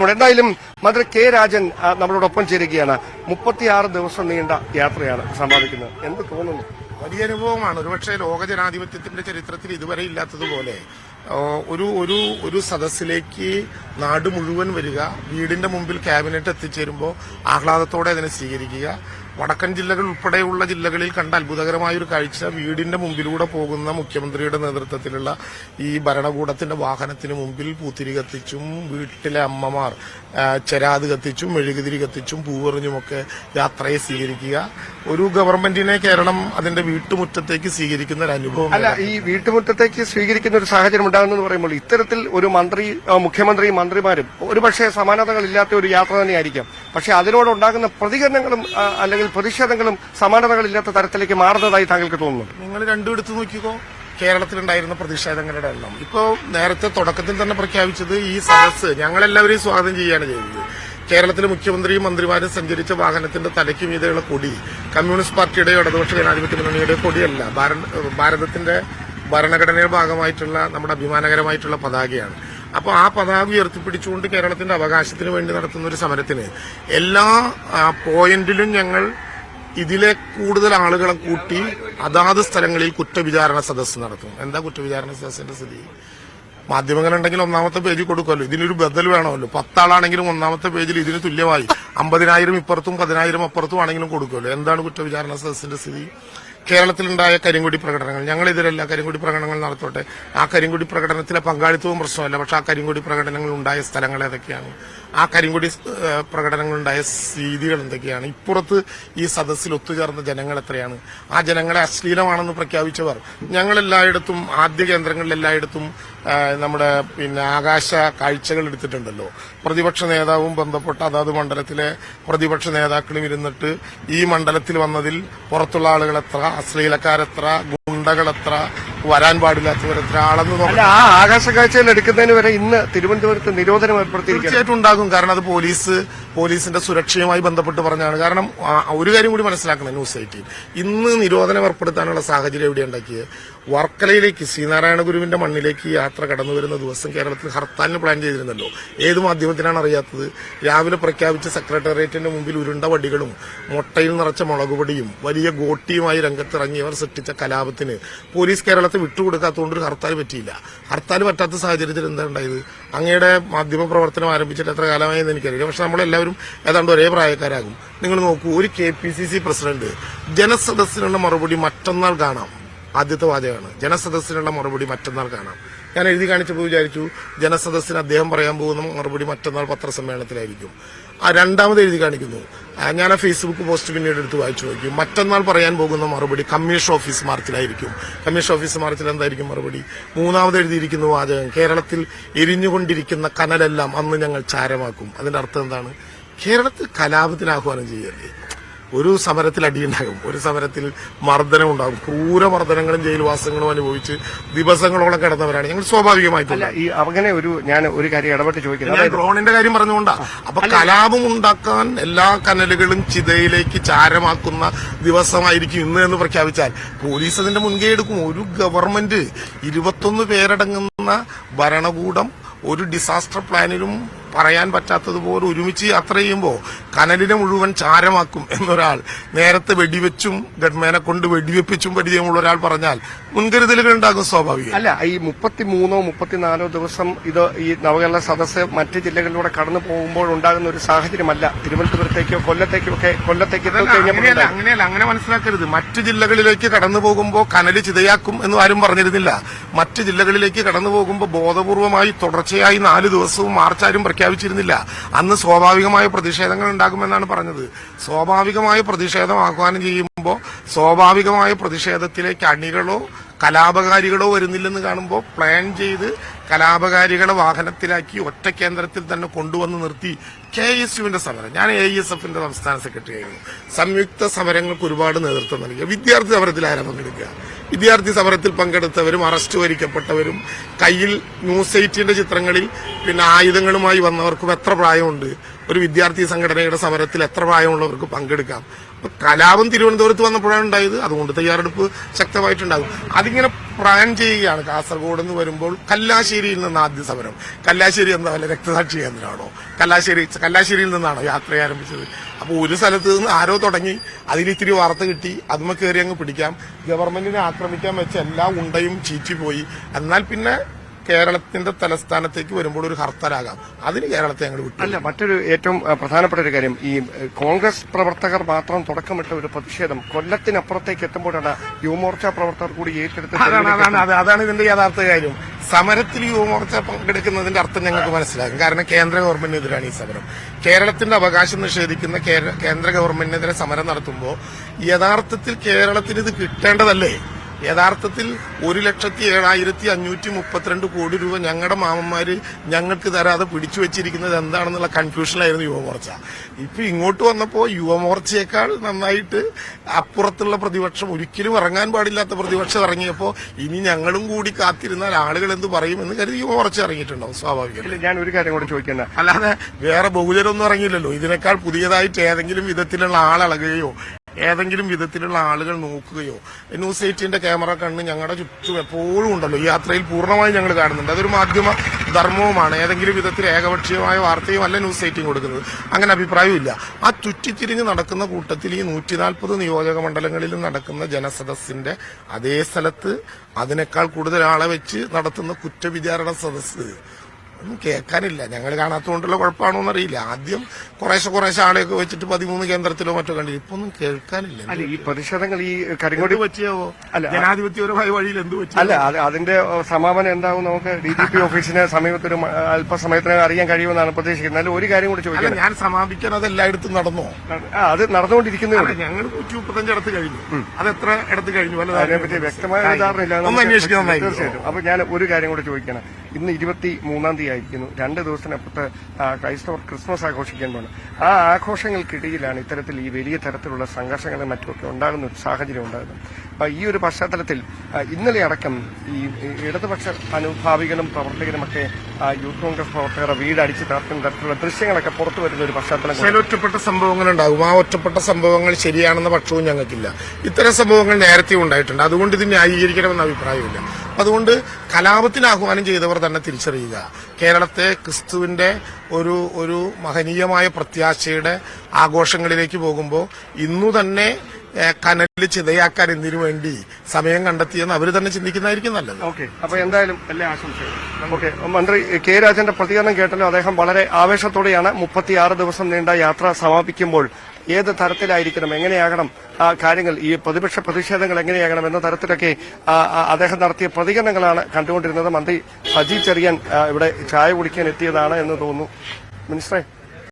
സാഹചര്യമുണ്ട്. എന്തായാലും മന്ത്രി കെ രാജൻ നമ്മളോടൊപ്പം ചേരുകയാണ്. 36 ദിവസം നീണ്ട യാത്രയാണ് സമ്പാദിക്കുന്നത്. എന്ത് തോന്നുന്നു? വലിയ അനുഭവമാണ്. ഒരുപക്ഷെ ലോക ജനാധിപത്യത്തിന്റെ ചരിത്രത്തിൽ ഇതുവരെ ഇല്ലാത്തതുപോലെ ഒരു സദസ്സിലേക്ക് നാട് മുഴുവൻ വരിക, വീടിന്റെ മുമ്പിൽ ക്യാബിനറ്റ് എത്തിച്ചേരുമ്പോൾ ആഹ്ലാദത്തോടെ അതിനെ സ്വീകരിക്കുക. വടക്കൻ ജില്ലകൾ ഉൾപ്പെടെയുള്ള ജില്ലകളിൽ കണ്ട അത്ഭുതകരമായൊരു കാഴ്ച, വീടിന്റെ മുമ്പിലൂടെ പോകുന്ന മുഖ്യമന്ത്രിയുടെ നേതൃത്വത്തിലുള്ള ഈ ഭരണകൂടത്തിന്റെ വാഹനത്തിന് മുമ്പിൽ പൂത്തിരി കത്തിച്ചും വീട്ടിലെ അമ്മമാർ ചെരാത് കത്തിച്ചും മെഴുകുതിരി കത്തിച്ചും പൂവെറിഞ്ഞുമൊക്കെ യാത്രയെ സ്വീകരിക്കുക. ഒരു ഗവൺമെന്റിനെ കേരളം അതിന്റെ വീട്ടുമുറ്റത്തേക്ക് സ്വീകരിക്കുന്ന ഒരു അനുഭവം. അല്ല, ഈ വീട്ടുമുറ്റത്തേക്ക് സ്വീകരിക്കുന്ന ഒരു സാഹചര്യം ഉണ്ടാകുന്നെന്ന് പറയുമ്പോൾ ഇത്തരത്തിൽ ഒരു മുഖ്യമന്ത്രിയും മന്ത്രിമാരും ഒരുപക്ഷെ സമാനതകളില്ലാത്ത ഒരു യാത്ര തന്നെയായിരിക്കാം. പക്ഷെ അതിനോടുണ്ടാകുന്ന പ്രതികരണങ്ങളും അല്ലെങ്കിൽ പ്രതിഷേധങ്ങളും സമാനതകളില്ലാത്ത തരത്തിലേക്ക് മാറുന്നതായി താങ്കൾക്ക് തോന്നുന്നു? നിങ്ങൾ രണ്ടും എടുത്തു നോക്കിക്കോ. കേരളത്തിലുണ്ടായിരുന്ന പ്രതിഷേധങ്ങളുടെ എണ്ണം ഇപ്പോ നേരത്തെ തുടക്കത്തിൽ തന്നെ പ്രഖ്യാപിച്ചത് ഈ സദസ്സ് ഞങ്ങളെല്ലാവരെയും സ്വാഗതം ചെയ്യുകയാണ് ചെയ്തത്. കേരളത്തിലെ മുഖ്യമന്ത്രിയും മന്ത്രിമാരും സഞ്ചരിച്ച വാഹനത്തിന്റെ തലയ്ക്ക് മീതെയുള്ള കൊടി കമ്മ്യൂണിസ്റ്റ് പാർട്ടിയുടെയോ ഇടതുപക്ഷ ജനാധിപത്യ മുന്നണിയുടെയോ കൊടിയല്ല, ഭാരതത്തിന്റെ ഭരണഘടനയുടെ ഭാഗമായിട്ടുള്ള നമ്മുടെ അഭിമാനകരമായിട്ടുള്ള പതാകയാണ്. അപ്പോൾ ആ പതാക ഉയർത്തിപ്പിടിച്ചുകൊണ്ട് കേരളത്തിന്റെ അവകാശത്തിന് വേണ്ടി നടത്തുന്ന ഒരു സമരത്തിന് എല്ലാ പോയിന്റിലും ഞങ്ങൾ ഇതിലെ കൂടുതൽ ആളുകളെ കൂട്ടി അതാത് സ്ഥലങ്ങളിൽ കുറ്റവിചാരണ സദസ്സ് നടത്തും. എന്താ കുറ്റവിചാരണ സദസ്സിന്റെ സ്ഥിതി? മാധ്യമങ്ങളുണ്ടെങ്കിൽ ഒന്നാമത്തെ പേജിൽ കൊടുക്കുമല്ലോ, ഇതിനൊരു ബദൽ വേണമല്ലോ. 10 ആളാണെങ്കിലും ഒന്നാമത്തെ പേജിൽ ഇതിന് തുല്യമായി 50,000 ഇപ്പുറത്തും 10,000 അപ്പുറത്തും ആണെങ്കിലും കൊടുക്കുമല്ലോ. എന്താണ് കുറ്റവിചാരണ സദസ്സിന്റെ സ്ഥിതി? കേരളത്തിലുണ്ടായ കരിങ്കൊടി പ്രകടനങ്ങൾ, ഞങ്ങളിതിലല്ല കരിങ്കൊടി പ്രകടനങ്ങൾ നടത്തോട്ടെ. ആ കരിങ്കൊടി പ്രകടനത്തിലെ പങ്കാളിത്തവും പ്രശ്നമല്ല. പക്ഷെ ആ കരിങ്കൊടി പ്രകടനങ്ങൾ ഉണ്ടായ സ്ഥലങ്ങൾ ഏതൊക്കെയാണ്? ആ കരിങ്കൊടി പ്രകടനങ്ങൾ ഉണ്ടായ രീതികൾ എന്തൊക്കെയാണ്? ഇപ്പുറത്ത് ഈ സദസ്സിൽ ഒത്തുചേർന്ന ജനങ്ങൾ എത്രയാണ്? ആ ജനങ്ങളെ അശ്ലീലമാണെന്ന് പ്രഖ്യാപിച്ചവർ ഞങ്ങളെല്ലായിടത്തും ആദ്യ കേന്ദ്രങ്ങളിലെല്ലായിടത്തും നമ്മുടെ ആകാശ കാഴ്ചകൾ എടുത്തിട്ടുണ്ടല്ലോ. പ്രതിപക്ഷ നേതാവും ബന്ധപ്പെട്ട അതാത് മണ്ഡലത്തിലെ പ്രതിപക്ഷ നേതാക്കളും ഇരുന്നിട്ട് ഈ മണ്ഡലത്തിൽ വന്നതിൽ പുറത്തുള്ള ആളുകൾ എത്ര, അശ്ലീലക്കാരെത്ര, ഗുണ്ടകളെത്ര, വരാൻ പാടില്ലാത്തവരെത്ര ആളെന്ന് നോക്കാം. ആ ആകാശ കാഴ്ചകൾ എടുക്കുന്നതിന് വരെ ഇന്ന് തിരുവനന്തപുരത്ത് നിരോധനം ഏർപ്പെടുത്തിയിരിക്കും. തീർച്ചയായിട്ടും ഉണ്ടാകും. കാരണം അത് പോലീസിന്റെ സുരക്ഷയുമായി ബന്ധപ്പെട്ട് പറഞ്ഞാണ്. കാരണം ഒരു കാര്യം കൂടി മനസ്സിലാക്കണം, ന്യൂസ് 18 ഇന്ന് നിരോധനം ഏർപ്പെടുത്താനുള്ള സാഹചര്യം എവിടെ ഉണ്ടാക്കിയത്? വർക്കലയിലേക്ക് ശ്രീനാരായണ ഗുരുവിന്റെ മണ്ണിലേക്ക് യാത്ര കടന്നു വരുന്ന ദിവസം കേരളത്തിൽ ഹർത്താലിന് പ്ലാൻ ചെയ്തിരുന്നല്ലോ. ഏത് മാധ്യമത്തിനാണ് അറിയാത്തത്? രാവിലെ പ്രഖ്യാപിച്ച സെക്രട്ടേറിയറ്റിന്റെ മുമ്പിൽ ഉരുണ്ട വടികളും മുട്ടയിൽ നിറച്ച മുളകുപൊടിയും വലിയ ഗോട്ടിയുമായി രംഗത്തിറങ്ങിയവർ സൃഷ്ടിച്ച കലാപത്തിന് പോലീസ് കേരളത്തെ വിട്ടുകൊടുക്കാത്തതുകൊണ്ട് ഒരു ഹർത്താൽ പറ്റിയില്ല. ഹർത്താൽ പറ്റാത്ത സാഹചര്യത്തിൽ എന്താ ഉണ്ടായത്? അങ്ങയുടെ മാധ്യമ പ്രവർത്തനം ആരംഭിച്ചിട്ട് എത്ര കാലമായി എന്ന് എനിക്കറിയില്ല. പക്ഷെ നമ്മളെല്ലാവരും ഏതാണ്ട് ഒരേ പ്രായക്കാരാകും. നിങ്ങൾ നോക്കൂ, ഒരു KPCC പ്രസിഡന്റ് ജനസദസ്സിനുള്ള മറുപടി മറ്റന്നാൾ കാണാം. ആദ്യത്തെ വാചകമാണ് ജനസദസ്സിനുള്ള മറുപടി മറ്റന്നാൾ കാണാം. ഞാൻ എഴുതി കാണിച്ചപ്പോൾ വിചാരിച്ചു ജനസദസ്സിന് അദ്ദേഹം പറയാൻ പോകുന്ന മറുപടി മറ്റന്നാൾ പത്രസമ്മേളനത്തിലായിരിക്കും. രണ്ടാമത് എഴുതി കാണിക്കുന്നു, ഞാൻ ആ ഫേസ്ബുക്ക് പോസ്റ്റ് പിന്നീട് എടുത്ത് വായിച്ചു നോക്കി. മറ്റന്നാൾ പറയാൻ പോകുന്ന മറുപടി കമ്മീഷൻ ഓഫീസ് മാർച്ചിലായിരിക്കും. കമ്മീഷൻ ഓഫീസ് മാർച്ചിൽ എന്തായിരിക്കും മറുപടി? മൂന്നാമത് എഴുതിയിരിക്കുന്ന വാചകം, കേരളത്തിൽ എരിഞ്ഞുകൊണ്ടിരിക്കുന്ന കനലെല്ലാം അന്ന് ഞങ്ങൾ ചാരമാക്കും. അതിന്റെ അർത്ഥം എന്താണ്? കേരളത്തിൽ കലാപത്തിന് ആഹ്വാനം ചെയ്യല്ലേ? ഒരു സമരത്തിൽ അടിയുണ്ടാകും, ഒരു സമരത്തിൽ മർദ്ദനം ഉണ്ടാകും. ക്രൂരമർദ്ദനങ്ങളും ജയിൽവാസങ്ങളും അനുഭവിച്ച് ദിവസങ്ങളോളം കിടന്നവരാണ് ഞങ്ങൾ. സ്വാഭാവികമായിട്ടില്ല അങ്ങനെ ഞാൻ ഒരു കാര്യം ഇടപെട്ട് ചോദിക്കുന്നത് ഡ്രോണിന്റെ കാര്യം പറഞ്ഞുകൊണ്ടാ. അപ്പൊ കലാപം ഉണ്ടാക്കാൻ എല്ലാ കനലുകളും ചിതയിലേക്ക് ചാരമാക്കുന്ന ദിവസമായിരിക്കും ഇന്ന് എന്ന് പ്രഖ്യാപിച്ചാൽ പോലീസ് അതിന്റെ മുൻകൈ എടുക്കും. ഒരു ഗവൺമെന്റ് 21 പേരടങ്ങുന്ന ഭരണകൂടം ഒരു ഡിസാസ്റ്റർ പ്ലാനിലും പറയാൻ പറ്റാത്തതുപോലെ ഒരുമിച്ച് യാത്ര ചെയ്യുമ്പോൾ കനലിനെ മുഴുവൻ ചാരമാക്കും എന്നൊരാൾ നേരത്തെ വെടിവെച്ചും ഗഡ്മേനെ കൊണ്ട് വെടിവെപ്പിച്ചും പരിചയമുള്ള ഒരാൾ പറഞ്ഞാൽ മുൻകരുതലുകൾ ഉണ്ടാകും. സ്വാഭാവികം. അല്ല, ഈ 33 34 ദിവസം ഈ നവകേരള സദസ്സ് മറ്റ് ജില്ലകളിലൂടെ കടന്നു പോകുമ്പോൾ ഉണ്ടാകുന്ന ഒരു സാഹചര്യമല്ല തിരുവനന്തപുരത്തേക്കോ കൊല്ലത്തേക്ക് അങ്ങനെയല്ല, അങ്ങനെ മനസ്സിലാക്കരുത്. മറ്റു ജില്ലകളിലേക്ക് കടന്നു പോകുമ്പോൾ കനല് ചിതയാക്കും എന്ന് ആരും പറഞ്ഞിരുന്നില്ല. മറ്റു ജില്ലകളിലേക്ക് കടന്നു പോകുമ്പോൾ ബോധപൂർവമായി തുടർച്ചയായി 4 ദിവസവും മാർച്ച് ആരും പ്രഖ്യാപിച്ചിരുന്നില്ല. അന്ന് സ്വാഭാവികമായ പ്രതിഷേധങ്ങൾ ഉണ്ടാകുമെന്നാണ് പറഞ്ഞത്. സ്വാഭാവികമായ പ്രതിഷേധം ആഹ്വാനം ചെയ്യുമ്പോൾ സ്വാഭാവികമായ പ്രതിഷേധത്തിലേക്ക് അണികളോ കലാപകാരികളോ വരുന്നില്ലെന്ന് കാണുമ്പോൾ പ്ലാൻ ചെയ്ത് കലാപകാരികളെ വാഹനത്തിലാക്കി ഒറ്റ കേന്ദ്രത്തിൽ തന്നെ കൊണ്ടുവന്ന് നിർത്തി KSUവിന്റെ സമരം. ഞാൻ AISFന്റെ സംസ്ഥാന സെക്രട്ടറി ആയിരുന്നു. സംയുക്ത സമരങ്ങൾക്ക് ഒരുപാട് നേതൃത്വം നൽകിയ വിദ്യാർത്ഥി സമരത്തിൽ ആരാ പങ്കെടുക്കുക? വിദ്യാർത്ഥി സമരത്തിൽ പങ്കെടുത്തവരും അറസ്റ്റ് വരിക്കപ്പെട്ടവരും കയ്യിൽ ന്യൂസ് 18ന്റെ ചിത്രങ്ങളിൽ ആയുധങ്ങളുമായി വന്നവർക്കും എത്ര പ്രായമുണ്ട്? ഒരു വിദ്യാർത്ഥി സംഘടനയുടെ സമരത്തിൽ എത്ര പ്രായമുള്ളവർക്ക് പങ്കെടുക്കാം? അപ്പൊ കലാപം തിരുവനന്തപുരത്ത് വന്നപ്പോഴാണ് ഉണ്ടായത്. അതുകൊണ്ട് തയ്യാറെടുപ്പ് ശക്തമായിട്ടുണ്ടാകും. അതിങ്ങനെ പ്ലാൻ ചെയ്യുകയാണ്. കാസർഗോഡ് നിന്ന് വരുമ്പോൾ കല്ലാശ്ശേരിയിൽ നിന്ന് ആദ്യ സമരം. കല്ലാശ്ശേരി എന്താ വല്ല രക്തസാക്ഷി കേന്ദ്രമാണോ? കല്ലാശ്ശേരിയിൽ നിന്നാണോ യാത്ര ആരംഭിച്ചത്? അപ്പൊ ഒരു സ്ഥലത്ത് നിന്ന് ആരോ തുടങ്ങി, അതിലിത്തിരി വാർത്ത കിട്ടി, അതുമ്മ കയറി അങ്ങ് പിടിക്കാം. ഗവൺമെന്റിനെ ആക്രമിക്കാൻ വെച്ച എല്ലാ ഉണ്ടയും ചീറ്റിപ്പോയി. എന്നാൽ പിന്നെ കേരളത്തിന്റെ തലസ്ഥാനത്തേക്ക് വരുമ്പോൾ ഒരു ഹർത്താലാകാം. അതിന് കേരളത്തെ ഞങ്ങൾ വിട്ടു. അല്ല, മറ്റൊരു ഏറ്റവും പ്രധാനപ്പെട്ട ഒരു കാര്യം, ഈ കോൺഗ്രസ് പ്രവർത്തകർ മാത്രം തുടക്കമിട്ട ഒരു പ്രതിഷേധം കൊല്ലത്തിനപ്പുറത്തേക്ക് എത്തുമ്പോഴാണ് യുവമോർച്ച പ്രവർത്തകർ കൂടി ഏറ്റെടുത്ത്. അതാണ് ഇതിന്റെ യഥാർത്ഥ കാര്യം. സമരത്തിൽ യുവമോർച്ച പങ്കെടുക്കുന്നതിന്റെ അർത്ഥം ഞങ്ങൾക്ക് മനസ്സിലാകും. കാരണം കേന്ദ്ര ഗവൺമെന്റിനെതിരാണ് ഈ സമരം. കേരളത്തിന്റെ അവകാശം നിഷേധിക്കുന്ന കേന്ദ്ര ഗവൺമെന്റിനെതിരെ സമരം നടത്തുമ്പോൾ യഥാർത്ഥത്തിൽ കേരളത്തിന് ഇത് കിട്ടേണ്ടതല്ലേ? യഥാർത്ഥത്തിൽ 1,07,532 കോടി രൂപ ഞങ്ങളുടെ മാമന്മാര് ഞങ്ങൾക്ക് തരാതെ പിടിച്ചു വെച്ചിരിക്കുന്നത് എന്താണെന്നുള്ള കൺഫ്യൂഷനിലായിരുന്നു യുവമോർച്ച. ഇപ്പൊ ഇങ്ങോട്ട് വന്നപ്പോ യുവമോർച്ചയേക്കാൾ നന്നായിട്ട് അപ്പുറത്തുള്ള പ്രതിപക്ഷം, ഒരിക്കലും ഇറങ്ങാൻ പാടില്ലാത്ത പ്രതിപക്ഷം ഇറങ്ങിയപ്പോ ഇനി ഞങ്ങളും കൂടി കാത്തിരുന്നാൽ ആളുകൾ എന്ത് പറയുമെന്ന് കരുതി യുവമോർച്ച ഇറങ്ങിയിട്ടുണ്ടാവും. സ്വാഭാവികം. ഞാൻ ഒരു കാര്യം കൂടി ചോദിക്കുന്നത്, അല്ലാതെ വേറെ ബഹുജനൊന്നും ഇറങ്ങിയില്ലല്ലോ. ഇതിനേക്കാൾ പുതിയതായിട്ട് ഏതെങ്കിലും വിധത്തിലുള്ള ആളിളകുകയോ ഏതെങ്കിലും വിധത്തിലുള്ള ആളുകൾ നോക്കുകയോ, ന്യൂസ് 18ന്റെ ക്യാമറ കണ്ണ് ഞങ്ങളുടെ ചുറ്റും എപ്പോഴും ഉണ്ടല്ലോ. ഈ യാത്രയിൽ പൂർണ്ണമായും ഞങ്ങൾ കാണുന്നുണ്ട്. അതൊരു മാധ്യമ ധർമ്മവുമാണ്. ഏതെങ്കിലും വിധത്തിൽ ഏകപക്ഷീയമായ വാർത്തയും അല്ല ന്യൂസ് 18 കൊടുക്കുന്നത്. അങ്ങനെ അഭിപ്രായമില്ല. ആ ചുറ്റിത്തിരിഞ്ഞ് നടക്കുന്ന കൂട്ടത്തിൽ ഈ 140 നിയോജക മണ്ഡലങ്ങളിലും നടക്കുന്ന ജനസദസ്സിന്റെ അതേ സ്ഥലത്ത് അതിനേക്കാൾ കൂടുതൽ ആളെ വെച്ച് നടത്തുന്ന കുറ്റവിചാരണ സദസ്സ് ഒന്നും കേൾക്കാനില്ല. ഞങ്ങൾ കാണാത്തതുകൊണ്ടുള്ള കുഴപ്പമാണോ എന്നറിയില്ല. ആദ്യം കുറേശ്ശെ ആളെയൊക്കെ വെച്ചിട്ട് 13 കേന്ദ്രത്തിലോ മറ്റോ കണ്ടില്ല. ഇപ്പൊ ഒന്നും കേൾക്കാനില്ല. അല്ല, ഈ പ്രതിഷേധങ്ങൾ ഈ കരിങ്ങോടി പറ്റിയാവോ? അല്ല, ജനാധിപത്യപരമായ വഴിയിൽ എന്ത് പറ്റി? അല്ല, അതിന്റെ സമാപനം എന്താവും നമുക്ക് DGP ഓഫീസിന് സമീപത്തൊരു അല്പസമയത്തിനകം അറിയാൻ കഴിയുമെന്നാണ് പ്രതീക്ഷിക്കുന്നത്. അല്ല, ഒരു കാര്യം കൂടി ചോദിക്കാം. ഞാൻ സമാപിക്കാൻ അത് എല്ലായിടത്തും നടന്നോ? അത് നടന്നുകൊണ്ടിരിക്കുന്നേ ഉള്ളൂ. ഞങ്ങൾ 135 ഇടത്ത് കഴിഞ്ഞു. അത് എത്ര ഇടത്ത് കഴിഞ്ഞു? അതിനെപ്പറ്റി വ്യക്തമായ ധാരണയില്ല. തീർച്ചയായിട്ടും. അപ്പൊ ഞാൻ ഒരു കാര്യം കൂടി ചോദിക്കണം. ഇന്ന് 23-ാം തീയതി ആയിരിക്കുന്നു. 2 ദിവസത്തിനപ്പുറത്ത് ക്രൈസ്തവർ ക്രിസ്മസ് ആഘോഷിക്കാൻ പോകുന്നു. ആ ആഘോഷങ്ങൾക്കിടയിലാണ് ഇത്തരത്തിൽ ഈ വലിയ തരത്തിലുള്ള സംഘർഷങ്ങളും മറ്റുമൊക്കെ ഉണ്ടാകുന്ന ഒരു സാഹചര്യം ഉണ്ടാകുന്നത്. അപ്പൊ ഈ ഒരു പശ്ചാത്തലത്തിൽ ഇന്നലെ അടക്കം ഈ ഇടതുപക്ഷ അനുഭാവികളും പ്രവർത്തകരുമൊക്കെ യൂത്ത് കോൺഗ്രസ് പ്രവർത്തകരുടെ വീട് അടിച്ചു തകർക്കുന്ന തരത്തിലുള്ള ദൃശ്യങ്ങളൊക്കെ പുറത്തു വരുന്ന ഒരു പശ്ചാത്തലം. ചില ഒറ്റപ്പെട്ട സംഭവങ്ങൾ ഉണ്ടാകും. ആ ഒറ്റപ്പെട്ട സംഭവങ്ങൾ ശരിയാണെന്ന പക്ഷവും ഞങ്ങൾക്കില്ല. ഇത്തരം സംഭവങ്ങൾ നേരത്തെ ഉണ്ടായിട്ടുണ്ട്. അതുകൊണ്ട് ഇത് ന്യായീകരിക്കണമെന്ന അഭിപ്രായമില്ല. അതുകൊണ്ട് കലാപത്തിന് ആഹ്വാനം ചെയ്തവർ തന്നെ തിരിച്ചറിയുക. കേരളത്തെ ക്രിസ്തുവിന്റെ ഒരു മഹനീയമായ പ്രത്യാശയുടെ ആഘോഷങ്ങളിലേക്ക് പോകുമ്പോൾ ഇന്നു തന്നെ കനലിൽ ചിതയാക്കാൻ എന്തിനു വേണ്ടി സമയം കണ്ടെത്തിയെന്ന് അവർ തന്നെ ചിന്തിക്കുന്നതായിരിക്കും നല്ലത്. ഓക്കെ, അപ്പൊ എന്തായാലും എല്ലാ ആശംസകളും. ഓക്കെ, മന്ത്രി കെ രാജന്റെ പ്രതികരണം കേട്ടല്ലോ. അദ്ദേഹം വളരെ ആവേശത്തോടെയാണ് 36 ദിവസം നീണ്ട യാത്ര സമാപിക്കുമ്പോൾ ഏത് തരത്തിലായിരിക്കണം, എങ്ങനെയാകണം കാര്യങ്ങൾ, ഈ പ്രതിപക്ഷ പ്രതിഷേധങ്ങൾ എങ്ങനെയാകണം എന്ന തരത്തിലൊക്കെ അദ്ദേഹം നടത്തിയ പ്രതികരണങ്ങളാണ് കണ്ടുകൊണ്ടിരുന്നത്. മന്ത്രി സജി ചെറിയാൻ ഇവിടെ ചായ കുടിക്കാൻ എത്തിയതാണ് എന്ന് തോന്നുന്നു. മിനിസ്റ്ററെ.